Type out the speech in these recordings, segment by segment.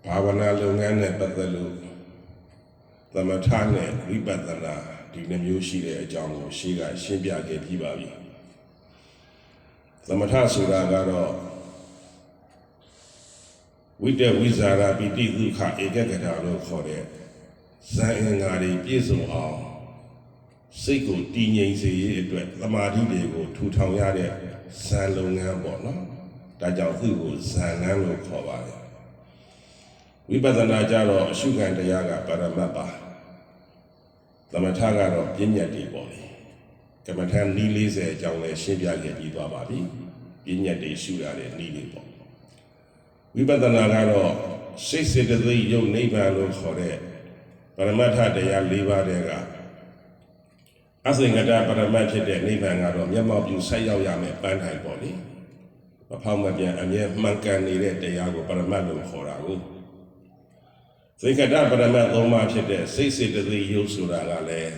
ဘာဝနာလုပ်ငန်းနဲ့ပတ်သက်လို့သမထနဲ့ဝိပဿနာဒီနှမျိုးရှိတဲ့အကြောင်းကိုရှင်းပြခဲ့ပြီးပါပြီသမထဆိုတာကတော့ဝိတ္တဝိဇာရပိတိဒုက္ခဧကဂတလို့ခေါ်တဲ့ဇန်အင်္ဂါတွေပြည့်စုံအောင်စိတ်ကိုတည်ငြိမ်စေရေးအတွက်သမာဓိတွေကိုထူထောင်ရတဲ့ဇန်လုပ်ငန်းပေါ့နော်ဒါကြောင့်သူ့ကိုဇန်လန်းလို့ခေါ်ပါတယ်ဝိပဿနာကြတော့အရှုခံတရားကပရမတ်ပါသမထကတော့ပညာတည်ပေါ့လေကမ္မထနီး40အကြောင်းလည်းရှင်းပြခဲ့ပြီးသွားပါပြီပညာတည်ရှုရတဲ့နီးလေးပေါ့ဝိပဿနာကတော့စိတ်စေတသိက်ယုတ်နိဗ္ဗာန်လို့ခေါ်တဲ့ပရမတ္ထတရား၄ပါးတည်းကအစင်္ကတပရမတ်ဖြစ်တဲ့နိဗ္ဗာန်ကတော့မျက်မှောက်ပြုဆိုက်ရောက်ရမယ်ပန်းထိုင်ပေါ့လေမဖောက်မပြန်အမြဲမှန်ကန်နေတဲ့တရားကိုပရမတ်လို့ခေါ်တာကိုစင်္ကတပရမတ်၃ပါးဖြစ်တဲ့စိတ်စေတသိက်ယုတ်ဆိုတာကလည်း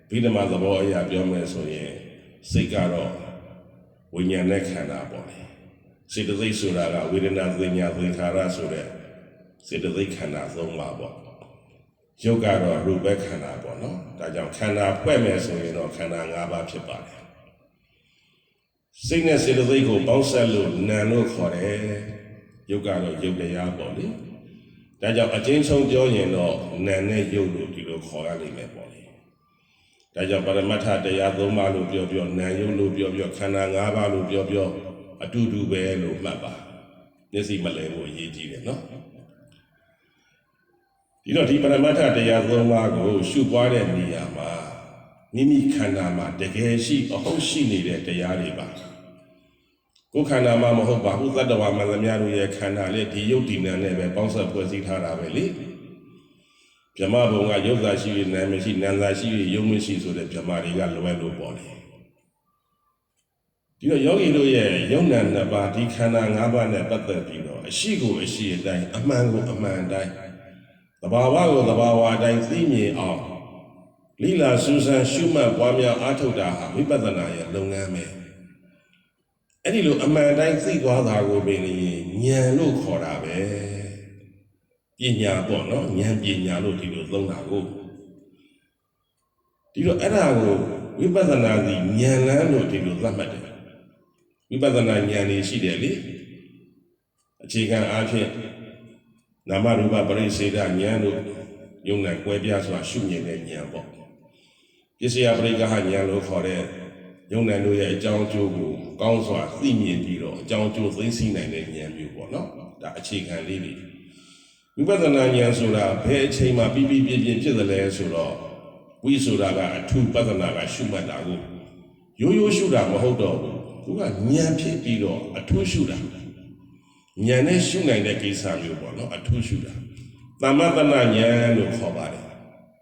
ဗိဓမာသဘောအရာပြောမယ်ဆိုရင်စိတ်ကတော့ဝိညာဉ်နဲ့ခန္ဓာပေါ့လေစေတသိက်ဆိုတာကဝေဒနာသင်ညာသင်္ခါရဆိုတဲ့စေတသိက်ခန္ဓာ၃ပါးပေါ့ယုတ်ကတော့ရူပခန္ဓာပေါ့နော်ဒါကြောင့်ခန္ဓာဖွဲ့မယ်ဆိုရင်တော့ခန္ဓာ၅ပါးဖြစ်ပါတယ်စိတ်နဲ့စေတသိက်ကိုပေါင်းစပ်လို့နာမ်လို့ခေါ်တယ်ယုတ်ကတော့ယုတ်တရားပေါ့လေဒါကြောင့်အချင်းဆုံးပြောရင်တော့နာမ်နဲ့ယုတ်လို့ဒီလိုခေါ်ရလိမ့်မယ်ပေါ့လေဒါကြောင့်ပရမတ္ထတရား၃ပါးလို့ပြောနာမ်ယုတ်လို့ပြောခန္ဓာ၅ပါးလို့ပြောအတူတူပဲလို့မှတ်ပါမျက်စိမလဲဖို့အရေးကြီးတယ်နော်ဒီတော့ဒီပရမတ္ထတရား၃ပါးကိုရှုပွားတဲ့နေရာမှာမိမိခန္ဓာမှာတကယ်ရှိအဟုတ်ရှိနေတဲ့တရားတွေပါကိုယ်ခန္ဓာမှာမဟုတ်ပါဘူးသတ္တဝါမှန်သမျှတို့ရဲ့ခန္ဓာလေဒီယုတ်ဒီနာနဲ့ပဲပေါင်းစပ်ဖွဲ့စည်းထားတာပဲလေဗြဟ္မဘုံကယုတ်သာရှိ၍နာမရှိနာသာရှိ၍ယုတ်မရှိဆိုတဲ့ဗြဟ္မာတွေကလွယ်လို့ပေါ့လေဒီတော့ယောဂီတို့ရဲ့ယုံနာနှစ်ပါးဒီခန္ဓာ၅ပါးနဲ့ပတ်သက်ပြီးတော့အရှိကိုအရှိအတိုင်းအမှန်ကိုအမှန်အတိုင်းသဘာဝကိုသဘာဝအတိုင်းသိမြင်အောင်လိလာစူးစမ်းရှုမှတ်ပွားများအားထုတ်တာဟာဝိပဿနာရဲ့လုပ်ငန်းပဲအဲ့ဒီလိုအမှန်တိုင်းသိသွားတာကိုပင်ဉာဏ်လို့ခေါ်တာပဲပညာပေါ့နော်ဉာဏ်ပညာလို့ဒီလိုသုံးတာကိုဒီတော့အဲ့ဒါကိုဝိပဿနာသည်ဉာဏ်လန်းလို့ဒီလိုသတ်မှတ်တယ်ဝိပဿနာဉာဏ်လေးရှိတယ်လေအခြေခံအားဖြင့်နာမရူပပရိစ္ဆေဒဉာဏ်လို့ယုံနဲ့ကွဲပြားစွာရှုမြင်တဲ့ဉာဏ်ပေါ့ပစ္စယပရိက္ခဉာဏ်လို့ခေါ်တဲ့ယုံနဲ့တို့ရဲ့အကြောင်းအကျိုးကိုကောင်းစွာသိမြင်ပြီးတော့အကြောင်းအကျိုးသိသိနိုင်တဲ့ဉာဏ်မျိုးပေါ့နော်ဒါအခြေခံလေးတွေဝိပဿနာဉာဏ်ဆိုတာဘယ်အချိန်မှာပြပြပြပြဖြစ်သလဲဆိုတော့ဝိဆိုတာကအထူးပဿနာကရှုမှတ်တာကိုရိုးရိုးရှုတာမဟုတ်တော့ဘူးသူကဉာဏ်ဖြစ်ပြီးတော့အထူးရှုတာဉာဏ်နဲ့ရှုနိုင်တဲ့ကိစ္စမျိုးပေါ့နော်အထူးရှုတာသမတနာဉာဏ်လို့ခေါ်ပါတယ်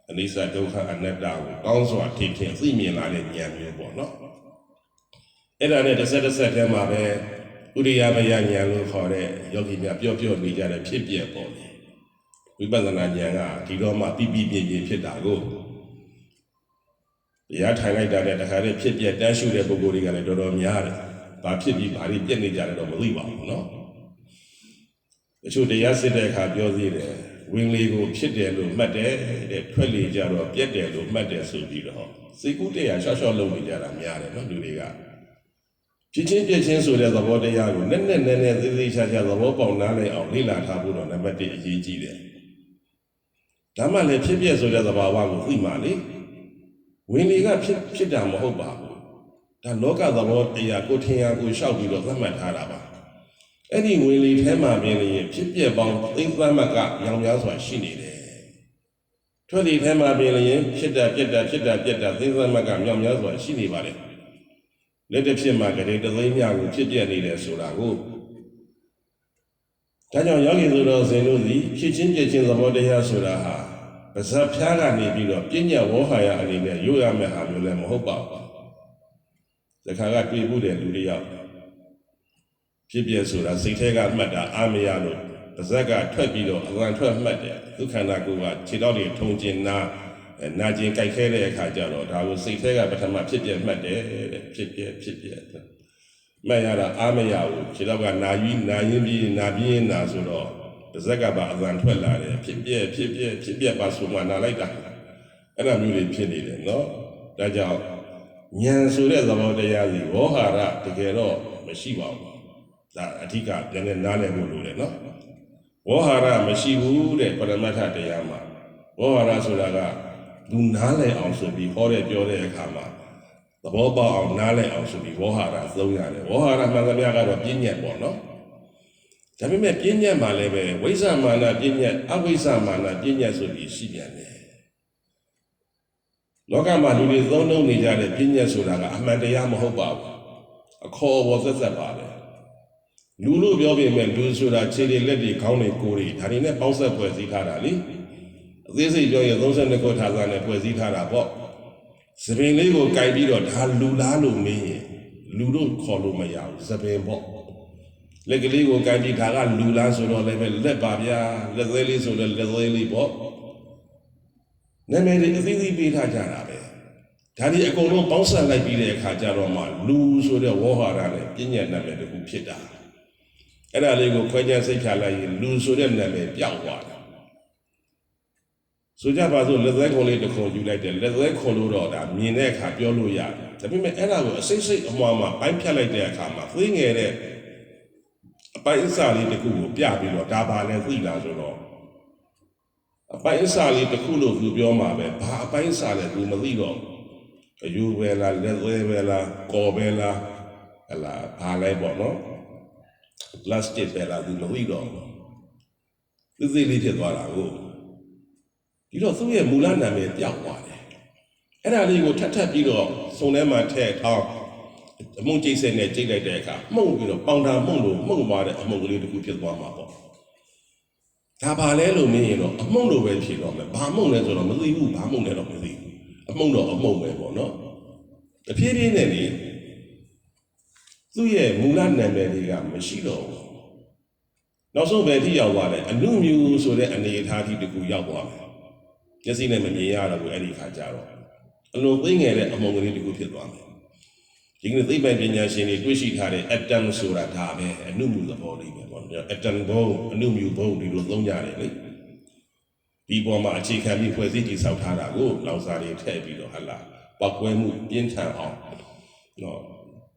အနိစ္စဒုက္ခအနတ္တကိုကောင်းစွာထင်ထင်သိမြင်လာတဲ့ဉာဏ်မျိုးပေါ့နော်အဲ့ဒါနဲ့တစ်ဆက်တည်းမှာပဲဥရိယဘယဉာဏ်လို့ခေါ်တဲ့ယောဂီများပြောနေကြတဲ့ဖြစ်ပျက်ပေါ့လေဝိပဿနာဉာဏ်ကဒီတော့မှပြပြပြဖြစ်တာကိုတရားထိုင်လိုက်တာနဲ့တခါတည်းဖြစ်ပျက်တန်းရှုတဲ့ပုဂ္ဂိုလ်တွေကလည်းတော်တော်များတယ်ဘာဖြစ်ပြီးဘာတွေပြက်နေကြတယ်တော့မသိပါဘူးနော်တချို့တရားစစ်တဲ့အခါပြောသေးတယ်ဝင်လေကိုဖြစ်တယ်လို့မှတ်တယ်တဲ့ထွက်လေကြတော့ပြက်တယ်လို့မှတ်တယ်ဆိုပြီးတော့စိတ်ကူးတရားရှော့လုပ်နေကြတာများတယ်နော်လူတွေကဖြစ်ချင်းပြက်ချင်းဆိုတဲ့သဘောတရားကိုနက်သေးသေးချာသဘောပေါက်နားလည်အောင်လေ့လာထားဖို့တော့နံပါတ်1အရေးကြီးတယ်ဒါမှလည်းဖြစ်ပျက်ဆိုတဲ့သဘာဝကိုသိမှလေဝင်လေကဖြစ်တာမဟုတ်ပါဘူးဒါလောကသဘောတရားကိုထင်ရကိုရှောက်ပြီးတော့သတ်မှတ်ထားတာပါအဲ့ဒီဝင်လေထဲမှာပြင်ရင်ဖြစ်ပျက်ပေါင်းသိသမတ်ကရောင်များစွာရှိနေတယ်ထွက်လေထဲမှာပြင်ရင်ဖြစ်တာပြက်တာသိသမတ်ကမြောင်များစွာရှိနေပါလေလက်တစ်ဖြစ်မှာကလေးတသိန်းများကိုဖြစ်ပျက်နေတယ်ဆိုတာကိုဒါကြောင့်ယောဂီဆိုတော်ဇင်တို့သည်ဖြစ်ချင်းပြက်ချင်းသဘောတရားဆိုတာဟာပါဇက်ဖျားကနေပြီးတော့ပညာဝေါဟာယအနေနဲ့ရိုးရမယ့်ဟာမျိုးလည်းမဟုတ်ပါဘူး။ဒီခါကတွေ့မှုတဲ့လူတွေရောက်ဖြစ်ပြဆိုတာစိတ်ထဲကမှတ်တာအာမရလို့ပါဇက်ကထွက်ပြီးတော့အလံထွက်မှတ်တယ်ဒုက္ခနာကိုကခြေတော်တွေထုံကျင်နာကျင်ကြိုက်ခဲတဲ့အခါကျတော့ဒါကိုစိတ်ထဲကပထမဖြစ်ပြမှတ်တယ်ဖြစ်ပြမှတ်ရတာအာမရဘူးခြေတော်ကနာရင်းပြီးနာဆိုတော့ပါ ဇက်ကပါအသံထွက်လာတယ်ဖြစ်ပြက်ပါဆိုမှနာလိုက်တာအဲ့ဒါမျိုးတွေဖြစ်နေတယ်နော်ဒါကြောင့်ဉာဏ်ဆိုတဲ့သဘောတရားကြီးဝေါဟာရတကယ်တော့မရှိပါဘူးဒါအဓိကပြန်နေနားလည်ဖို့လိုတယ်နော်ဝေါဟာရမရှိဘူးတဲ့ပရမတ္ထတရားမှာဝေါဟာရဆိုတာကလူနားလည်အောင်ဆိုပြီးဟောတဲ့ပြောတဲ့အခါမှာသဘောပေါက်အောင်နားလည်အောင်ဆိုပြီးဝေါဟာရသုံးရတယ်ဝေါဟာရမှန်သမျှကတော့ပြဉ္ညာပေါ့နော်ဒါပေမဲ့ပြဉ္ညာမှာလည်းပဲဝိဇ္ဇာမာနပြဉ္ညာအဝိဇ္ဇာမာနပြဉ္ညာဆိုပြီးရှိပြန်တယ်လောကမှာလူတွေသုံးနှုန်းနေကြတဲ့ပြဉ္ညာဆိုတာကအမှန်တရားမဟုတ်ပါဘူးအခေါ်အဝေါ်ဆက်ပါပဲလူလို့ပြောပေမဲ့လူဆိုတာခြေတွေလက်တွေခေါင်းတွေကိုယ်တွေဒါတွေနဲ့ပေါင်းဆက်ဖွဲ့စည်းထားတာလေအသေးစိတ်ပြောရင်32ခုထာသာနဲ့ဖွဲ့စည်းထားတာပေါ့စပင်လေးကိုကြိုက်ပြီးတော့ဒါလူလားလို့မင်းရင်လူတို့ခေါ်လို့မရဘူးစပင်ပေါ့လက်ကလေးကိုကြိုက်ပြီးဒါကလူလားဆိုတော့လည်းပဲလက်ပါဗျာလက်သေးလေးဆိုတော့လက်သေးလေးပေါ့နာမည်တွေအသေးသေးပေးထားကြတာပဲဒါဒီအကုန်လုံးပေါင်းစပ်လိုက်ပြီးတဲ့အခါကျတော့မှလူဆိုတဲ့ဝေါဟာရနဲ့ပြဉ္ညာနာမည်တစ်ခုဖြစ်တာအဲ့ဒါလေးကိုခွဲခြားစိတ်ချလိုက်ရင်လူဆိုတဲ့နာမည်ပြောက်သွားတယ်ဆိုကြပါစို့လက်သေးခွန်လေးတစ်ခုယူလိုက်တယ်လက်သေးခွန်လို့တော့ဒါမြင်တဲ့အခါပြောလို့ရတယ်ဒါပေမဲ့အဲ့ဒါကိုအစိမ့်စိမ့်အမွှားမှာပိုင်းဖြတ်လိုက်တဲ့အခါမှာသိငယ်တဲ့အပိုင်းအစလေးတစ်ခုကိုပြပြီးတော့ဒါပါလဲသိလာဆိုတော့အပိုင်းအစလေးတစ်ခုလို့သူပြောမှာပဲဘာအပိုင်းအစလဲသူမသိတော့အယူပဲလားလက်သေးပဲလားကော်ပဲလားဟလာဘာလဲပေါ့နော်plastic ပဲလားသူမသိတော့သိသိလေးဖြစ်သွားတာကိုဒီတော့သူ့ရဲ့မူလနာမည်ပြောက်သွားတယ်အဲ့ဒါလေးကိုထပ်ပြီးတော့စုံထဲမှာထည့်ထောင်းအမုံကျိတ်စက်နဲ့ကျိတ်လိုက်တဲ့အခါမှုန့်ပြီးတော့ပေါင်တာမှုန့်လို့မှုန့်သွားတဲ့အမုံကလေးတစ်ခုဖြစ်သွားမှာပေါ့ဒါပါလဲလို့မင်းရင်တော့အမုံလိုပဲဖြစ်တော့မယ်ဘာမုံလဲဆိုတော့မသိဘူးဘာမုံလဲတော့မသိဘူးအမုံတော့အမုံပဲပေါ့နော်တဖြည်းဖြည်းနဲ့လေသူ့ရဲ့မူလနာမည်တွေကမရှိတော့ဘူးနောက်ဆုံးပဲထိရောက်သွားတယ်အနုမြူဆိုတဲ့အနေအထားကြီးတစ်ခုရောက်သွားတယ်မျက်စိနဲ့မမြင်ရတော့ဘူးအဲ့ဒီခါကျတော့အလုံးသိငယ်တဲ့အမုံကလေးတစ်ခုဖြစ်သွားတယ်ဒီကနေ့သိပ္ပံပညာရှင်တွေတွေ့ရှိထားတဲ့ atom ဆိုတာဒါပဲအနုမြူသဘောလေးပဲပေါ့နော် atom ဘုံအနုမြူဘုံဒီလိုသုံးကြတယ်လေဒီပေါ်မှာအခြေခံပြီးဖွဲ့စည်းတည်ဆောက်ထားတာကိုလောင်စာတွေထည့်ပြီးတော့ဟလာပောက်ကွဲမှုပြင်းထန်အောင်နော်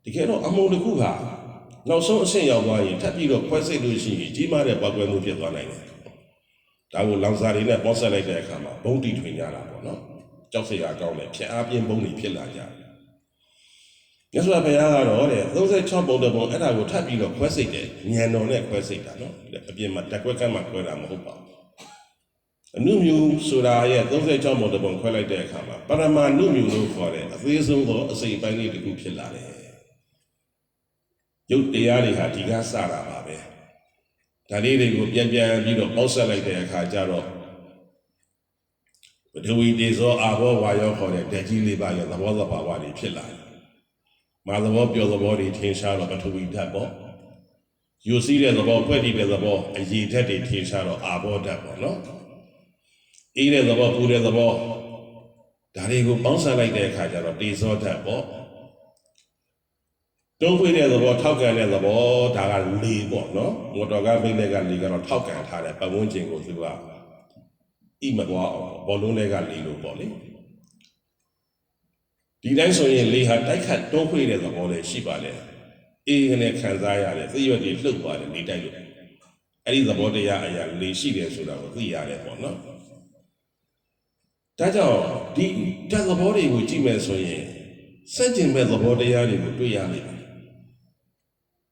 တကယ်တော့အမုံတစ်ခုကနောက်ဆုံးအဆင့်ရောက်သွားရင်ထပ်ပြီးတော့ဖွဲ့စည်းလို့ရှိရင်ကြီးမားတဲ့ပောက်ကွဲမှုဖြစ်သွားနိုင်တယ်ဒါကိုလောင်စာတွေနဲ့ပေါင်းဆက်လိုက်တဲ့အခါမှာဘုံတီထွင်ကြတာပေါ့နော်ကြောက်စရာကောင်းတယ်ဖြတ်အားပြင်းဘုံတွေဖြစ်လာကြတယ်မြတ်စွာဘုရားကတော့တဲ့36ပုံတစ်ပုံအဲ့ဒါကိုထပ်ပြီးတော့ခွဲစိတ်တယ်ဉာဏ်တော်နဲ့ခွဲစိတ်တာနော်အပြင်မှာတက်ခွက်ကမှခွဲတာမဟုတ်ပါဘူးအနုမြူဆိုတာရဲ့36ပုံတစ်ပုံခွဲလိုက်တဲ့အခါမှာပရမနုမြူလို့ခေါ်တဲ့အသေးဆုံးသောအစိတ်အပိုင်းလေးတစ်ခုဖြစ်လာတယ်ရုပ်တရားတွေဟာဒီကစတာပါပဲဒါလေးတွေကိုပြန်ပြီးတော့ပေါက်ဆက်လိုက်တဲ့အခါကျတော့ပထဝီတေဇောအာဘောဝါယောခေါ်တဲ့ဓာတ်ကြီးလေးပါးရဲ့သဘောသဘာဝတွေဖြစ်လာတယ်မာသဘောပျော်သဘောတွေထင်ရှားတော့ပထဝီဓာတ်ပေါ့ယူစည်းတဲ့သဘောဖွဲ့တည်တဲ့သဘောအရည်ဓာတ်တွေထင်ရှားတော့အာဘောဓာတ်ပေါ့နော်အေးတဲ့သဘောပူတဲ့သဘောဒါတွေကိုပေါင်းစပ်လိုက်တဲ့အခါကျတော့တေဇောဓာတ်ပေါ့တုံးခွေးတဲ့သဘောထောက်ကန်တဲ့သဘောဒါကလေပေါ့နော်မော်တော်ကားမိတ်တဲ့ကလေကတော့ထောက်ကန်ထားတဲ့ပတ်ဝန်းကျင်ကိုသူကဣမကွာအောင်ဘောလုံးတွေကလေလို့ပေါ့လေဒီတိုင်းဆိုရင်လေဟာတိုက်ခတ်တုံးခွေးတဲ့သဘောလည်းရှိပါလေအေးကနေခံစားရတယ်သိရွက်တွေလှုပ်သွားတယ်နေတိုက်လို့အဲ့ဒီသဘောတရားအရာလေရှိတယ်ဆိုတာကိုသိရတယ်ပေါ့နော်ဒါကြောင့်ဒီဓာတ်သဘောတွေကိုကြည့်မယ်ဆိုရင်စัจကျင်မဲ့သဘောတရားတွေကိုတွေ့ရလိမ့်မယ်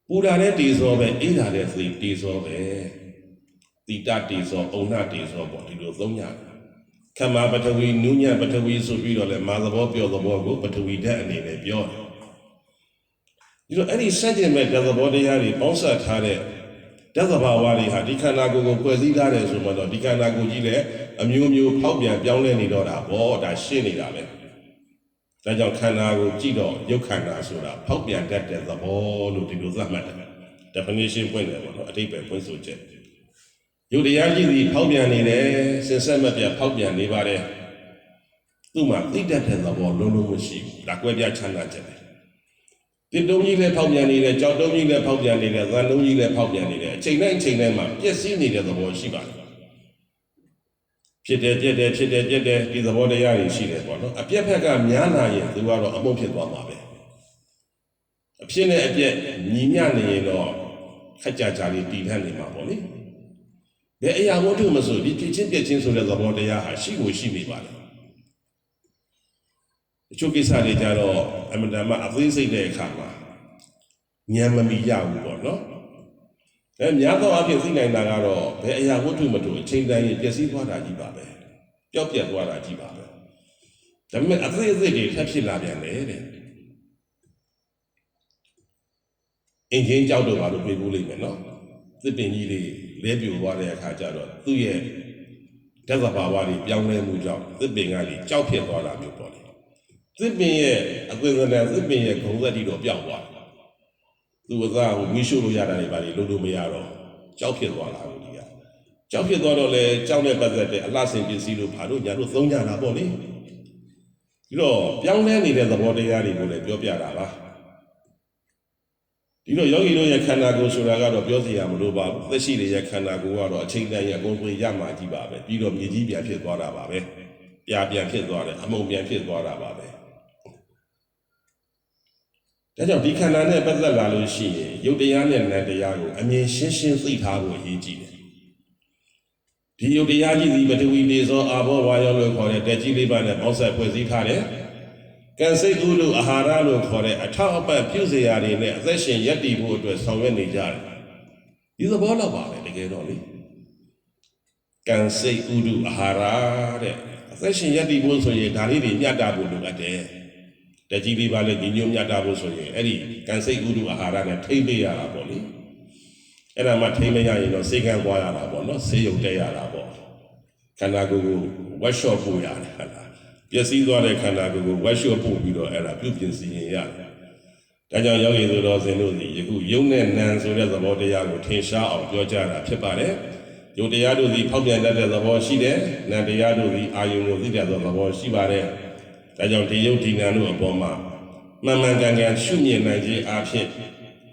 ပူတာတဲ့တေဇောပဲအေးတာတဲ့စိတ်တေဇောပဲတိတတေဇောအုံနာတေဇောပေါ့ဒီလိုသုံးရတယ်ခမပထဝီနုညပထဝီဆိုပြီးတော့လဲမာသဘောပျော်သဘောကိုပထဝီဓာတ်အနေနဲ့ပြောတယ်ဒီတော့အဲ့ဒီစัจကျင်မဲ့ဓာတ်သဘောတရားတွေပေါင်းစပ်ထားတဲ့ဓာတ်သဘာဝတွေဟာဒီခန္ဓာကိုယ်ကိုဖွဲ့စည်းထားတယ်ဆိုမှတော့ဒီခန္ဓာကိုယ်ကြီးလည်းအမျိုးမျိုးဖောက်ပြန်ပြောင်းလဲနေတော့တာပေါ့ဒါရှင်းနေတာပဲဒါကြောင့်ခန္ဓာကိုကြည့်တော့ရုပ်ခန္ဓာဆိုတာဖောက်ပြန်တတ်တဲ့သဘောလို့ဒီလိုသတ်မှတ်တယ် definition ပွင့်တယ်ပေါ့နော်အဓိပ္ပာယ်ပွင့်ဆိုချက်ရုပ်တရားကြီးစီဖောက်ပြန်နေတယ်စင်ဆက်မပြတ်ဖောက်ပြန်နေပါတယ်သူ့မှာသိတတ်တဲ့သဘောလုံးလုံးမရှိဘူးဒါကွဲပြားချမ်းသာချက်ပဲ တစ်တုံးကြီးလည်းဖောက်ပြန်နေတယ်ကြောက်တုံးကြီးလည်းဖောက်ပြန်နေတယ်သံတုံးကြီးလည်းဖောက်ပြန်နေတယ်အချိန်တိုင်းမှာပျက်စီးနေတဲ့သဘောရှိပါတယ်ဖြစ်တယ်ပြက်တယ်ဖြစ်တယ်ပြက်တယ်ဒီသဘောတရားတွေရှိတယ်ပေါ့နော်အပြက်ဖက်ကများလာရင်သူကတော့အမုန်းဖြစ်သွားမှာပဲအဖြစ်နဲ့အပြက်ညီမျှနေရင်တော့ခက်ကြကြလေးတည်ထနေမှာပေါ့လေဘယ်အရာဝတ္ထုမဆိုဒီဖြစ်ချင်းပြက်ချင်းဆိုတဲ့သဘောတရားဟာရှိကိုရှိနေပါလေအချို့ကိစ္စတွေကြတော့အမှန်တမ်းအသေးစိတ်တဲ့အခါမှာဉာဏ်မမီရဘူးပေါ့နော်များသောအားဖြင့်သိနိုင်တာကတော့ဘယ်အရာဝတ္ထုမတူအချိန်တိုင်းပျက်စီးသွားတာကြီးပါပဲပျောက်ပြတ်သွားတာကြီးပါပဲဒါပေမဲ့အသေးစိတ်တွေထပ်ဖြစ်လာပြန်တယ်တဲ့အင်ဂျင်ကြောက်တော့ဘာလို့ပြေးဖို့လိမ့်မယ်နော်သစ်ပင်ကြီးလေးလဲပြိုသွားတဲ့အခါကျတော့သူ့ရဲ့ဓာတ်သဘာဝတွေပြောင်းလဲမှုကြောင့်သစ်ပင်ကကြီးကြောက်ဖြစ်သွားတာမျိုးပေါ့လေသစ်ပင်ရဲ့အသွင်သဏ္ဍာန်သစ်ပင်ရဲ့ဂုဏ်သက်တီတော့ပျောက်သွားတယ်သူ့အသားကိုဝီးရှို့လို့ရတာတွေပါလေလို့လို့မရတော့ကြောက်ဖြစ်သွားတာလို့ဒီကကြောက်ဖြစ်သွားတော့လေကြောက်တဲ့ပတ်သက်တဲ့အလှဆင်ပစ္စည်းလို့ဘာလို့ညာလို့သုံးကြတာပေါ့လေဒီတော့ပြောင်းလဲနေတဲ့သဘောတရားတွေကိုလည်းပြောပြတာပါဒီတော့ယောဂီတို့ရဲ့ခန္ဓာကိုယ်ဆိုတာကတော့ပြောစီရမလို့ပါဘူးသက်ရှိတွေရဲ့ခန္ဓာကိုယ်ကတော့အချိန်တိုင်းအကုန်ပြေရမှာကြီးပါပဲပြီးတော့မြေကြီးပြန်ဖြစ်သွားတာပါပဲပြာပြန်ဖြစ်သွားတယ်အမုံပြန်ဖြစ်သွားတာပါပဲဒါကြောင့်ဒီခန္ဓာနဲ့ပတ်သက်လာလို့ရှိရင်ယုတ်တရားနဲ့နံတရားကိုအမြင်ရှင်းရှင်းသိထားဖို့အရေးကြီးတယ်ဒီယုတ်တရားကြီးဒီပထဝီနေသောအာဘောဝါယောလို့ခေါ်တဲ့တက်ကြီးလေးပါးနဲ့ပေါင်းဆက်ဖွဲ့စည်းထားတယ်ကံစိတ်ကူးလို့အာဟာရလို့ခေါ်တဲ့အထောက်အပံ့ပြုစရာတွေနဲ့အသက်ရှင်ရပ်တည်ဖို့အတွက်ဆောင်ရွက်နေကြတယ်ဒီသဘောတော့ပါပဲတကယ်တော့လေကံစိတ်ကူးလို့အာဟာရတဲ့အသက်ရှင်ရပ်တည်ဖို့ဆိုရင်ဒါလေးတွေမျှတဖို့လိုအပ်တယ်တကြီးလေးပါလေဒီညိုမြတ်တာဖို့ဆိုရင်အဲ့ဒီကံစိတ်ဥဒုအာဟာရနဲ့ထိမ့်ပေးရတာပေါ့လေအဲ့ဒါမှထိမ့်မရရင်တော့စေကံပွားရတာပေါ့နော်ဆေးရုံတက်ရတာပေါ့ခန္ဓာကိုယ်ကို workshop ပို့ရတယ်ဟုတ်လားပျက်စီးသွားတဲ့ခန္ဓာကိုယ်ကို workshop ပို့ပြီးတော့အဲ့ဒါပြုပြင်စီရင်ရတယ်ဒါကြောင့်ယောဂီဆိုတော်စင်တို့ဒီယခုယုံနဲ့နံဆိုတဲ့သဘောတရားကိုထင်ရှားအောင်ပြောကြတာဖြစ်ပါတယ်ယုံတရားတို့ဒီဖောက်ပြန်တတ်တဲ့သဘောရှိတယ်နံတရားတို့ဒီအာယုံကိုသိတဲ့သဘောရှိပါတယ်ဒါကြောင့်ဒီယုတ်ဒီနံတို့အပေါ်မှာမှန်မှန်ကန်ကန်ရှုမြင်နိုင်ခြင်းအဖြစ်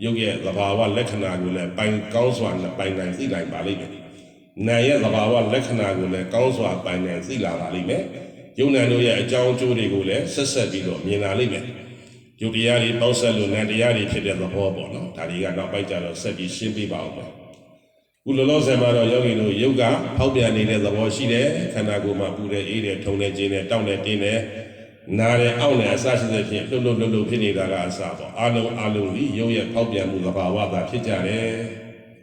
ယုတ်ရဲ့သဘာဝလက္ခဏာကိုလည်းပိုင်ကောင်းစွာနဲ့ပိုင်နိုင်သိနိုင်ပါလိမ့်မယ်။နာရဲ့သဘာဝလက္ခဏာကိုလည်းကောင်းစွာပိုင်နိုင်သိလာပါလိမ့်မယ်။ယုတ်နံတို့ရဲ့အကြောင်းအကျိုးတွေကိုလည်းဆက်ဆက်ပြီးတော့မြင်လာလိမ့်မယ်။ယုတ်တရားတွေပေါက်ဆက်လို့နံတရားတွေဖြစ်တဲ့သဘောပေါ့နော်။ဒါတွေကနောက်ပိုင်းကျတော့ဆက်ပြီးရှင်းပြပါအောင်မယ်။ခုလောလောဆယ်မှာတော့ယောဂီတို့ယုတ်ကဖောက်ပြန်နေတဲ့သဘောရှိတယ်။ခန္ဓာကိုယ်မှာပူတဲ့အေးတဲ့ထုံတဲ့ကျင်းတဲ့တောင့်တဲ့တင်းတဲ့နားတဲ့အောက်နဲ့အစရှိတဲ့ဖြင့်လှုပ်ဖြစ်နေတာကအစပေါ့အာလုံးဒီရုပ်ရဲ့ဖောက်ပြန်မှုသဘာဝသာဖြစ်ကြတယ်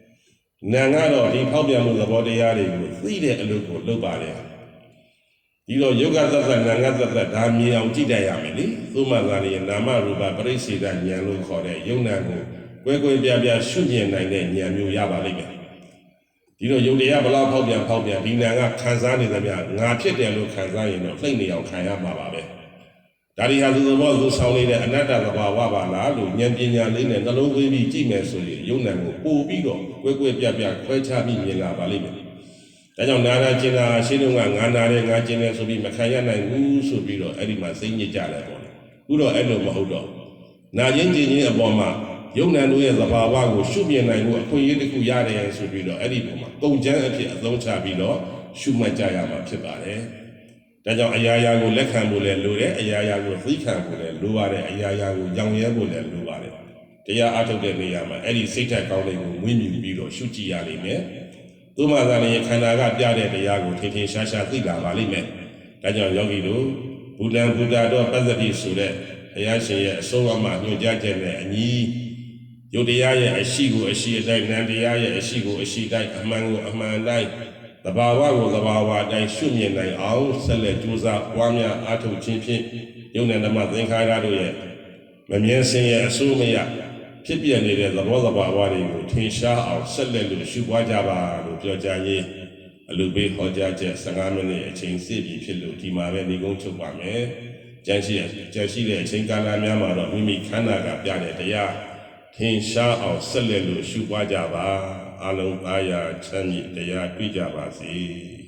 ။နာကတော့ဒီဖောက်ပြန်မှုသဘောတရားတွေကိုသိတဲ့အလုပ်ကိုလုပ်ပါလေ။ဒီတော့ယုတ်ကသတ္တနာငါသတ္တဒါမြင်အောင်ကြည့်တတ်ရမယ်လေ။သို့မှသာလေနာမရူပပရိစ္ဆေဒဉာဏ်လို့ခေါ်တဲ့ယုံနာကိုကွဲပြားရှုမြင်နိုင်တဲ့ဉာဏ်မျိုးရပါလိမ့်မယ်။ဒီတော့ယုတ်တရားဘလောက်ဖောက်ပြန်ဒီနာကခံစားနေသမျှငါဖြစ်တယ်လို့ခံစားရင်တော့သိနေအောင်ခံရမှာပါပဲ။ဒါရီဟာသူသဘောသူဆောင်နေတဲ့အနတ္တသဘာဝပါလားလို့ဉာဏ်ပညာလေးနဲ့နှလုံးသွင်းပြီးကြည့်မယ်ဆိုရင်ယုံနာကိုပို့ပြီးတော့ကွဲပြားခွဲခြားပြီးမြင်လာပါလိမ့်မယ်။ဒါကြောင့်နာနာကျင်တာရှင်းတော့ငါနာတယ်ငါကျင်တယ်ဆိုပြီးမခံရနိုင်ဘူးဆိုပြီးတော့အဲ့ဒီမှာစိတ်ညစ်ကြတယ်ပေါ့လေ။ခုတော့အဲ့လိုမဟုတ်တော့နာချင်းကျင်ချင်းအပေါ်မှာယုံနာတို့ရဲ့သဘာဝကိုရှုမြင်နိုင်မှုအခွင့်အရေးတစ်ခုရတယ်ဆိုပြီးတော့အဲ့ဒီပုံမှာပုံချမ်းအဖြစ်အသုံးချပြီးတော့ရှုမှတ်ကြရမှာဖြစ်ပါတယ်။ဒါကြောင့်အရာရာကိုလက်ခံဖို့လည်းလိုတယ်အရာရာကိုသိခံဖို့လည်းလိုပါတယ်အရာရာကိုကြောင်ရဲဖို့လည်းလိုပါတယ်တရားအားထုတ်တဲ့နေရာမှာအဲ့ဒီစိတ်ဓာတ်ကောင်းလေးကိုဝိမြူပြီးတော့ရှုကြည့်ရလိမ့်မယ်သို့မှသာလည်းခန္ဓာကပြတဲ့တရားကိုထင်ထင်ရှားရှားသိလာပါလိမ့်မယ်ဒါကြောင့်ယောဂီတို့ဘုဒ္ဓံဘုဒ္ဓတော်ပသတိဆိုတဲ့ဘုရားရှင်ရဲ့အဆုံးအမညွှန်ကြားချက်နဲ့အညီယုတ်တရားရဲ့အရှိကိုအရှိအတိုင်းနံတရားရဲ့အရှိကိုအရှိတိုင်းအမှန်ကိုအမှန်တိုင်းသဘာဝကိုသဘာဝအတိုင်းရှုမြင်နိုင်အောင်ဆက်လက်ကြိုးစားပွားများအားထုတ်ခြင်းဖြင့်ယုံနဲ့ဓမ္မသင်္ခါရတို့ရဲ့မမြဲစင်ရဲ့အစိုးမရဖြစ်ပြနေတဲ့သဘောသဘာဝတွေကိုထင်ရှားအောင်ဆက်လက်လို့ရှုပွားကြပါလို့ပြောကြရေးအလူပေးဟောကြားချက်15မိနစ်အချိန်စီးပြီးဖြစ်လို့ဒီမှာပဲနေကုန်းချုပ်ပါမယ်။ကြံရှိတဲ့အချိန်ကာလများမှာတော့မိမိခန္ဓာကပြတဲ့တရားထင်ရှားအောင်ဆက်လက်လို့ရှုပွားကြပါအလုံးသားရာချမ်းမြေ့တရားတွေ့ကြပါစေ။